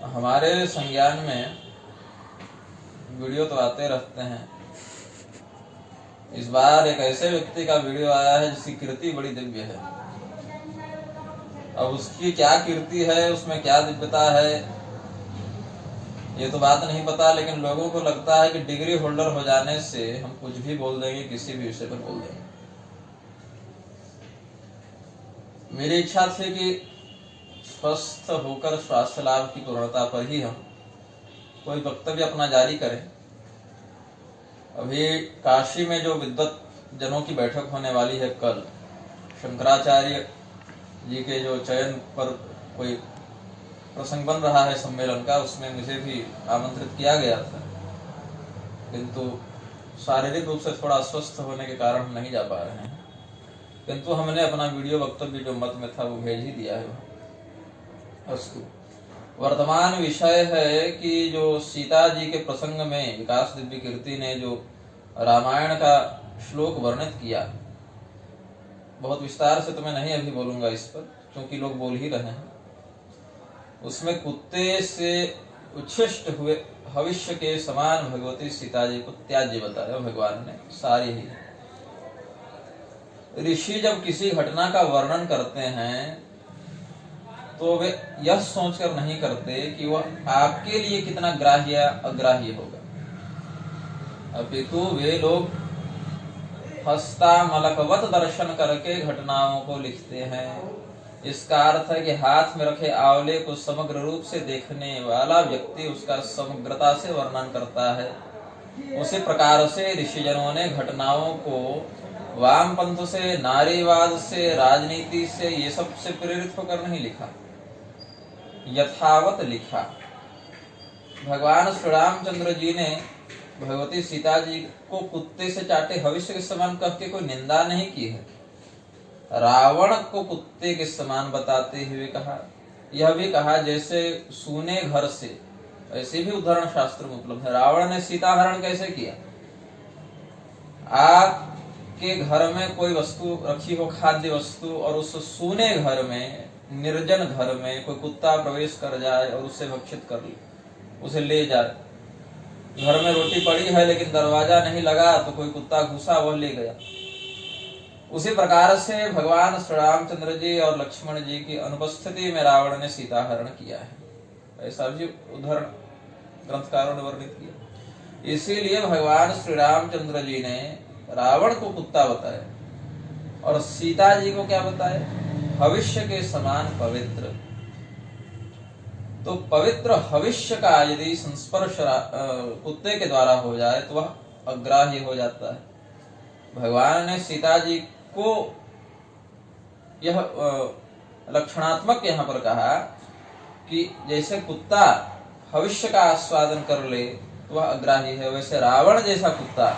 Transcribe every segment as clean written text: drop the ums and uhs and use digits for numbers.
हमारे संज्ञान में वीडियो तो आते रहते हैं। इस बार एक ऐसे व्यक्ति का वीडियो आया है जिसकी कीर्ति बड़ी दिव्य है। अब उसकी क्या कीर्ति है, उसमें क्या दिव्यता है, ये तो बात नहीं पता, लेकिन लोगों को लगता है कि डिग्री होल्डर हो जाने से हम कुछ भी बोल देंगे, किसी भी विषय पर बोल देंगे। मेरी इच्छा थी कि स्वस्थ होकर स्वास्थ्य लाभ की पूर्णता पर ही हम कोई वक्तव्य अपना जारी करें। अभी काशी में जो विद्वत जनों की बैठक होने वाली है कल, शंकराचार्य जी के जो चयन पर कोई प्रसंग बन रहा है सम्मेलन का, उसमें मुझे भी आमंत्रित किया गया था, किंतु शारीरिक रूप से थोड़ा अस्वस्थ होने के कारण हम नहीं जा पा रहे हैं। किंतु हमने अपना वीडियो वक्तव्य जो मत में था वो भेज ही दिया है। अस्तु, वर्तमान विषय है कि जो सीता जी के प्रसंग में विकास दिव्य कीर्ति ने जो रामायण का श्लोक वर्णित किया, बहुत विस्तार से तो मैं नहीं अभी बोलूंगा इस पर, क्योंकि लोग बोल ही रहे हैं। उसमें कुत्ते से उच्छिष्ट हुए भविष्य के समान भगवती सीता जी को त्याज्य बताया भगवान ने। सारी ही ऋषि जब किसी घटना का वर्णन करते हैं तो वे यह सोचकर नहीं करते कि वह आपके लिए कितना ग्राह्य या अग्राह्य होगा, अपितु वे लोग हस्तामलकवत दर्शन करके घटनाओं को लिखते हैं। इसका अर्थ है कि हाथ में रखे आंवले को समग्र रूप से देखने वाला व्यक्ति उसका समग्रता से वर्णन करता है। उसी प्रकार से ऋषिजनों ने घटनाओं को वामपंथ से, नारीवाद से, राजनीति से, ये सब से प्रेरित होकर नहीं लिखा, यथावत लिखा। भगवान श्री रामचंद्र जी ने भगवती सीता जी को कुत्ते से चाटे भविष्य के समान कह के कोई निंदा नहीं की है। रावण को कुत्ते के समान बताते हुए कहा, यह भी कहा जैसे सूने घर से, ऐसे भी उदाहरण शास्त्र में उपलब्ध है। रावण ने सीता हरण कैसे किया? आपके घर में कोई वस्तु रखी हो, खाद्य वस्तु, और उस सूने घर में, निर्जन घर में कोई कुत्ता प्रवेश कर जाए और उसे भक्षित कर ले, उसे ले जाए। घर में रोटी पड़ी है लेकिन दरवाजा नहीं लगा तो कोई कुत्ता घुसा, वह ले गया। उसी प्रकार से भगवान श्री रामचंद्र जी और लक्ष्मण जी की अनुपस्थिति में रावण ने सीता हरण किया है। ऐसा भी उदाहरण ग्रंथकारों ने वर्णित किया। इसीलिए भगवान श्री रामचंद्र जी ने रावण को कुत्ता बताया और सीता जी को क्या बताया? भविष्य के समान पवित्र। तो पवित्र भविष्य का यदि संस्पर्श कुत्ते के द्वारा हो जाए तो वह अग्राह्य हो जाता है। भगवान ने सीता जी को यह लक्षणात्मक यहाँ पर कहा कि जैसे कुत्ता भविष्य का आस्वादन कर ले तो वह अग्राह्य है, वैसे रावण जैसा कुत्ता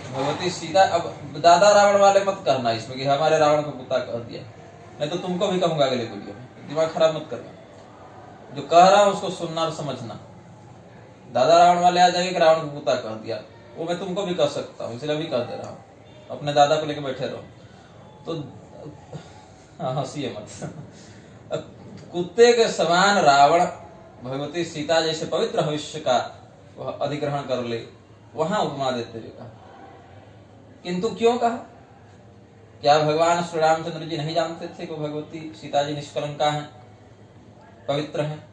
भगवती सीता। अब दादा रावण वाले मत कहना इसमें कि हमारे रावण को कुत्ता कह दिया, नहीं तो तुमको भी कहूंगा अगले वीडियो में। दिमाग खराब मत करना, जो कह रहा हूं उसको सुनना और समझना। दादा रावण वाले आ जाएंगे कि रावण को कुत्ता कह दिया, वो मैं तुमको भी कह सकता हूँ, इसलिए भी कह दे रहा हूँ। अपने दादा को लेकर बैठे रहो तो हंसिए मत। कुत्ते के समान रावण भगवती सीता जैसे पवित्र भविष्य का वह अधिग्रहण कर ले, वहां उपमा देते हुए कहा। किंतु क्यों कहा? क्या भगवान श्री रामचंद्र जी नहीं जानते थे कि भगवती सीता जी निष्कलंका हैं, पवित्र हैं?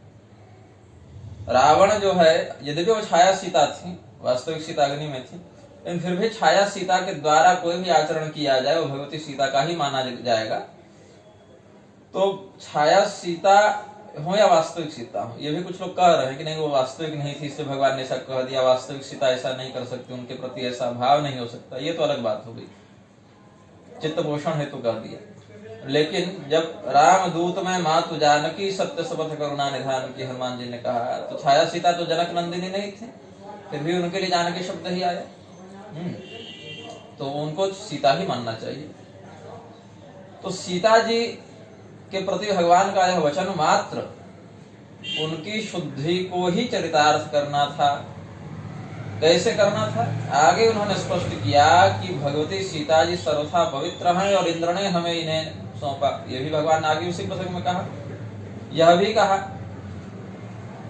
रावण जो है, यदि वो छाया सीता थी, वास्तविक सीता अग्नि में थी, लेकिन फिर भी छाया सीता के द्वारा कोई भी आचरण किया जाए वो भगवती सीता का ही माना जाएगा। तो छाया सीता हो या वास्तविक सीता हो, ये भी कुछ लोग कह रहे हैं कि नहीं वो वास्तविक नहीं थी इसलिए भगवान ने ऐसा कह दिया, वास्तविक सीता ऐसा नहीं कर सकती, उनके प्रति ऐसा भाव नहीं हो सकता। ये तो अलग बात हो गई, चित्त पोषण हेतु कह दिया। लेकिन जब रामदूत में मातु जानकी सत्य शपथ करुणा निधान की हनुमान जी ने कहा, तो छाया सीता तो जनक नंदिनी नहीं थे, फिर भी उनके लिए जानकी शब्द ही आया, तो उनको सीता ही मानना चाहिए। तो सीता जी के प्रति भगवान का यह वचन मात्र उनकी शुद्धि को ही चरितार्थ करना था। कैसे करना था? आगे उन्होंने स्पष्ट किया कि भगवती सीता जी सर्वथा पवित्र हैं और इंद्र ने हमें इन्हें सौंपा। यह भी भगवान ने आगे उसी प्रसंग में कहा। यह भी कहा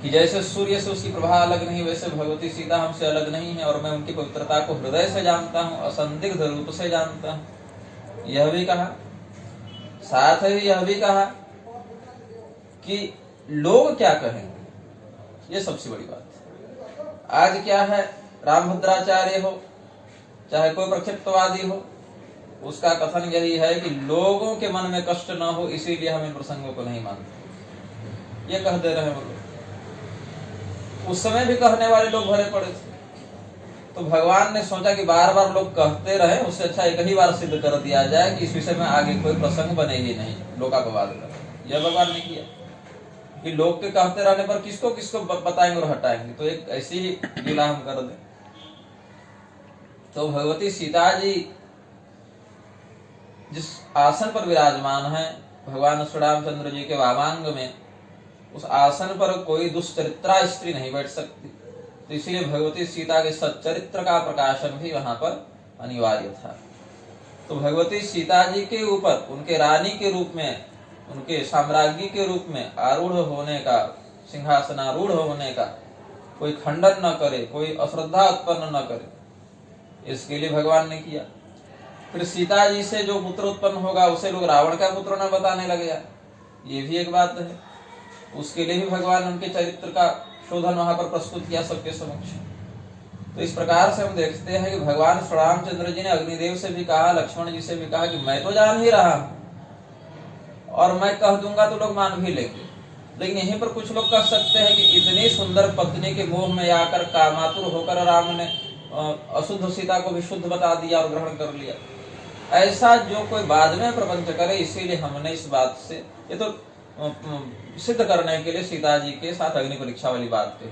कि जैसे सूर्य से उसकी प्रभा अलग नहीं, वैसे भगवती सीता हमसे अलग नहीं है, और मैं उनकी पवित्रता को हृदय से जानता हूँ, असंदिग्ध रूप से जानता हूँ। यह भी कहा, साथ ही यह भी कहा कि लोग क्या कहेंगे, ये सबसे बड़ी बात है। आज क्या है, रामभद्राचार्य हो चाहे कोई प्रक्षिप्तवादी हो, उसका कथन यही है कि लोगों के मन में कष्ट न हो, इसीलिए हम इन प्रसंगों को नहीं मानते। ये कह दे रहे हैं वो लोग। उस समय भी कहने वाले लोग भरे पड़े थे, तो भगवान ने सोचा कि बार बार लोग कहते रहे, उससे अच्छा एक ही बार सिद्ध कर दिया जाए कि इस विषय में आगे कोई प्रसंग बने ही नहीं, लोकापवाद कर। यह भगवान ने किया कि लोग के कहते रहने पर किसको किसको बताएंगे और हटाएंगे, तो एक ऐसी ही लीला हम कर दें। तो भगवती सीता जी जिस आसन पर विराजमान है, भगवान श्री रामचंद्र जी के वामांग में, उस आसन पर कोई दुष्चरित्रा स्त्री नहीं बैठ सकती, तो इसलिए भगवती सीता के सच्चरित्र का प्रकाशन भी वहां पर अनिवार्य था। तो भगवती सीता जी के ऊपर उनके रानी के रूप में, उनके साम्राज्ञी के रूप में आरूढ़ होने का, सिंहासनारूढ़ होने का कोई खंडन न करे, कोई अश्रद्धा उत्पन्न न करे, इसके लिए भगवान ने किया। फिर सीता जी से जो पुत्र उत्पन्न होगा उसे लोग रावण का पुत्र न बताने लगे यार, ये भी एक बात है। उसके लिए भी भगवान उनके चरित्र का शोधन वहां पर प्रस्तुत किया सबके समक्ष। तो इस प्रकार से हम देखते हैं कि भगवान श्री रामचंद्र जी ने अग्निदेव से भी कहा, लक्ष्मण जी से भी कहा कि मैं तो जान ही रहा हूं और मैं कह दूंगा तो लोग मान भी लेंगे, लेकिन यहीं पर कुछ लोग कह सकते हैं कि इतनी सुंदर पत्नी के मोह में आकर कामातुर होकर राम ने अशुद्ध सीता को भी शुद्ध बता दिया और ग्रहण कर लिया। ऐसा जो कोई बाद में प्रपंच करे, इसीलिए हमने इस बात से, ये तो सिद्ध करने के लिए सीता जी के साथ अग्नि परीक्षा वाली बात कही।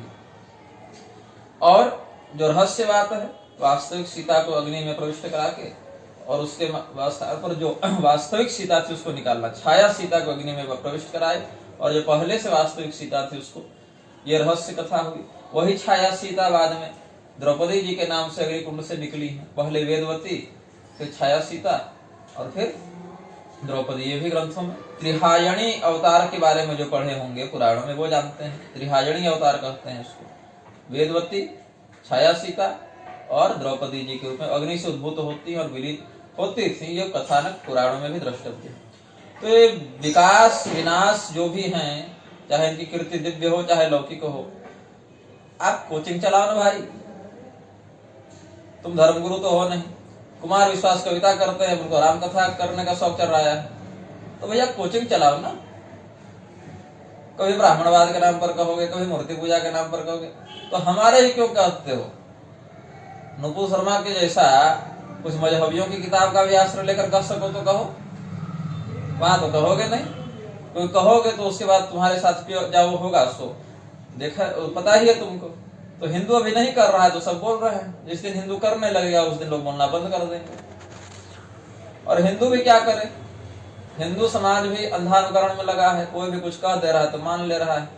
और जो रहस्य बात है, वास्तविक सीता को अग्नि में प्रविष्ट करा के और उसके स्थान पर जो वास्तविक सीता थी उसको निकालना, छाया सीता को अग्नि में प्रविष्ट कराए और जो पहले से वास्तविक सीता थी उसको, ये रहस्य कथा हुई। वही छाया सीता बाद में द्रौपदी जी के नाम से अग्निकुंड से निकली है, पहले वेदवती, फिर छाया सीता और फिर द्रौपदी। ये भी ग्रंथों में त्रिहायणी अवतार के बारे में जो पढ़े होंगे पुराणों में वो जानते हैं, त्रिहायणी अवतार कहते हैं इसको। वेदवती, छाया सीता और द्रौपदी जी के रूप में अग्नि से उद्भूत होती और विलीन होती थी, ये कथानक पुराणों में भी द्रष्टव्य है। तो ये विकास विनाश जो भी हैं, चाहे इनकी कीर्ति दिव्य हो चाहे लौकिक हो, आप कोचिंग चलाओ ना भाई, तुम धर्मगुरु तो हो नहीं। कुमार विश्वास कविता करते हैं, उनको राम कथा करने का शौक चल रहा है, तो भैया कोचिंग चलाओ ना। कभी ब्राह्मणवाद के नाम पर कहोगे, कभी मूर्ति पूजा के नाम पर कहोगे, तो हमारे ही क्यों कहते हो। नुपुर शर्मा के जैसा कुछ मजहबियों की किताब का भी आश्रय लेकर कह सको तो कहो, वहां तो कहोगे नहीं, क्योंकि कहोगे तो उसके बाद तुम्हारे साथ क्या होगा सो देखा, पता ही है तुमको। तो हिंदू अभी नहीं कर रहा है तो सब बोल रहे हैं, जिस दिन हिंदू करने लगेगा उस दिन लोग बोलना बंद कर देंगे। और हिंदू भी क्या करे, हिंदू समाज भी अंधानुकरण में लगा है, कोई भी कुछ कह दे रहा है तो मान ले रहा है,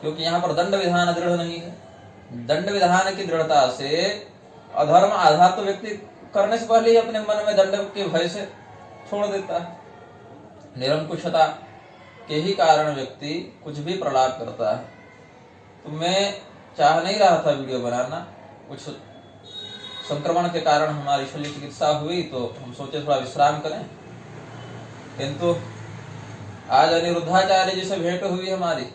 क्योंकि यहाँ पर दंड विधान दृढ़ नहीं है। दंड विधान की दृढ़ता से अधर्म आधा तो व्यक्ति करने से पहले ही अपने मन में दंड के भय से छोड़ देता है। निरंकुशता के ही कारण व्यक्ति कुछ भी प्रलाप करता है। तो मैं चाह नहीं रहा था वीडियो बनाना, कुछ संक्रमण के कारण हमारी शल्य चिकित्सा हुई तो हम सोचे थोड़ा विश्राम करें, किंतु आज अनिरुद्धाचार्य जी से भेंट हुई हमारी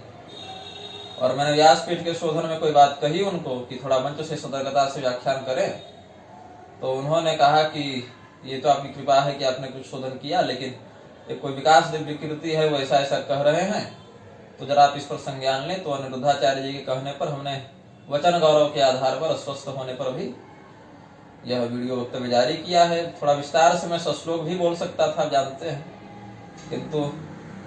और मैंने व्यासपीठ के शोधन में कोई बात कही उनको कि थोड़ा मंच से सतर्कता से व्याख्यान करें, तो उन्होंने कहा कि ये तो आपकी कृपा है कि आपने कुछ शोधन किया, लेकिन एक कोई विकास दिव्य कीर्ति है वो ऐसा ऐसा कह रहे हैं, तो जरा आप इस पर संज्ञान लें। तो अनिरुद्धाचार्य जी के कहने पर हमने वचन गौरव के आधार पर अस्वस्थ होने पर भी यह वीडियो वक्तव्य जारी किया है। थोड़ा विस्तार से मैं सश्लोक भी बोल सकता था, जानते हैं, किंतु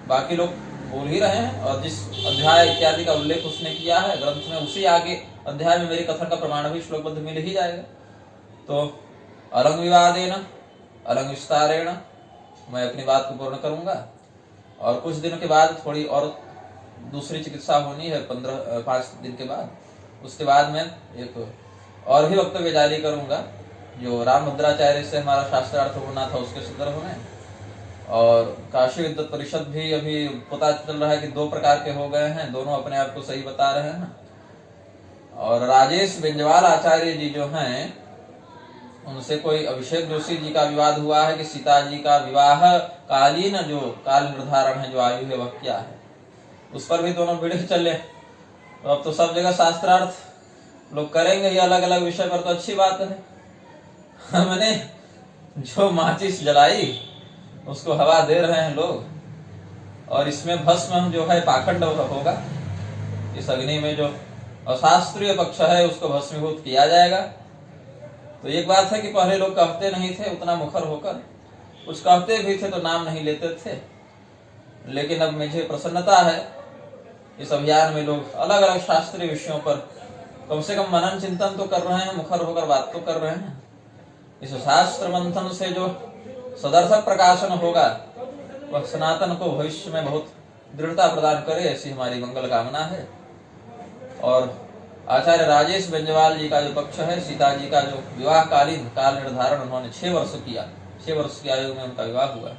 बाकी लोग बोल ही रहे हैं और जिस अध्याय इत्यादि का उल्लेख उसने किया है ग्रंथ में, उसी आगे अध्याय में मेरी कथन का प्रमाण भी श्लोकबद्ध मिल ही जाएगा। तो अलंग विवादेन अलंग विस्तारेण मैं अपनी बात को पूर्ण करूंगा और कुछ दिनों के बाद थोड़ी और दूसरी चिकित्सा होनी है 5 दिन के बाद, उसके बाद मैं एक और भी वक्तव्य जारी करूंगा जो रामभद्राचार्य से हमारा शास्त्रार्थ होना था उसके संदर्भ में, और काशी विद्वत परिषद भी अभी पता चल रहा है कि 2 प्रकार के हो गए हैं, दोनों अपने आप को सही बता रहे हैं। और राजेश बेंजवाल आचार्य जी जो हैं, उनसे कोई अभिषेक जोशी जी का विवाद हुआ है कि सीता जी का विवाह कालीन जो काल निर्धारण है, जो आयु है, वह क्या है। उस पर भी दोनों भिड़े चले। तो अब तो सब जगह शास्त्रार्थ लोग करेंगे, ये अलग अलग विषय पर, तो अच्छी बात है। हमने जो माचिस जलाई उसको हवा दे रहे हैं लोग, और इसमें भस्म जो है पाखंड होगा। इस अग्नि में जो अशास्त्रीय पक्ष है उसको भस्मीभूत किया जाएगा। तो एक बात है कि पहले लोग कहते नहीं थे उतना मुखर होकर, कुछ कहते भी थे तो नाम नहीं लेते थे, लेकिन अब मुझे प्रसन्नता है इस अभियान में लोग अलग अलग शास्त्रीय विषयों पर कम से कम मनन चिंतन तो कर रहे हैं, मुखर होकर बात तो कर रहे हैं। इस शास्त्र मंथन से जो सदर्थक प्रकाशन होगा वह सनातन को भविष्य में बहुत दृढ़ता प्रदान करे, ऐसी हमारी मंगल कामना है। और आचार्य राजेश बेंजवाल जी का जो पक्ष है, सीता जी का जो विवाह कालीन काल निर्धारण उन्होंने 6 वर्ष किया, 6 वर्ष की आयु में उनका विवाह हुआ,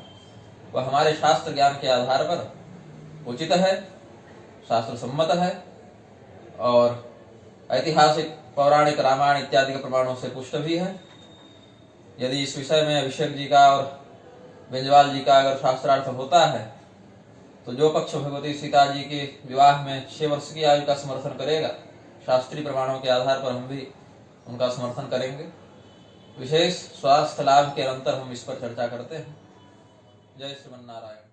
वह हमारे शास्त्र ज्ञान के आधार पर उचित है, शास्त्र सम्मत है और ऐतिहासिक पौराणिक रामायण इत्यादि के प्रमाणों से पुष्ट भी है। यदि इस विषय में अभिषेक जी का और बेंजवाल जी का अगर शास्त्रार्थ होता है तो जो पक्ष भगवती सीता जी के विवाह में 6 वर्ष की आयु का समर्थन करेगा, शास्त्रीय प्रमाणों के आधार पर हम भी उनका समर्थन करेंगे। विशेष स्वास्थ्य लाभ के अंतर हम इस पर चर्चा करते हैं। जय श्रीमन नारायण।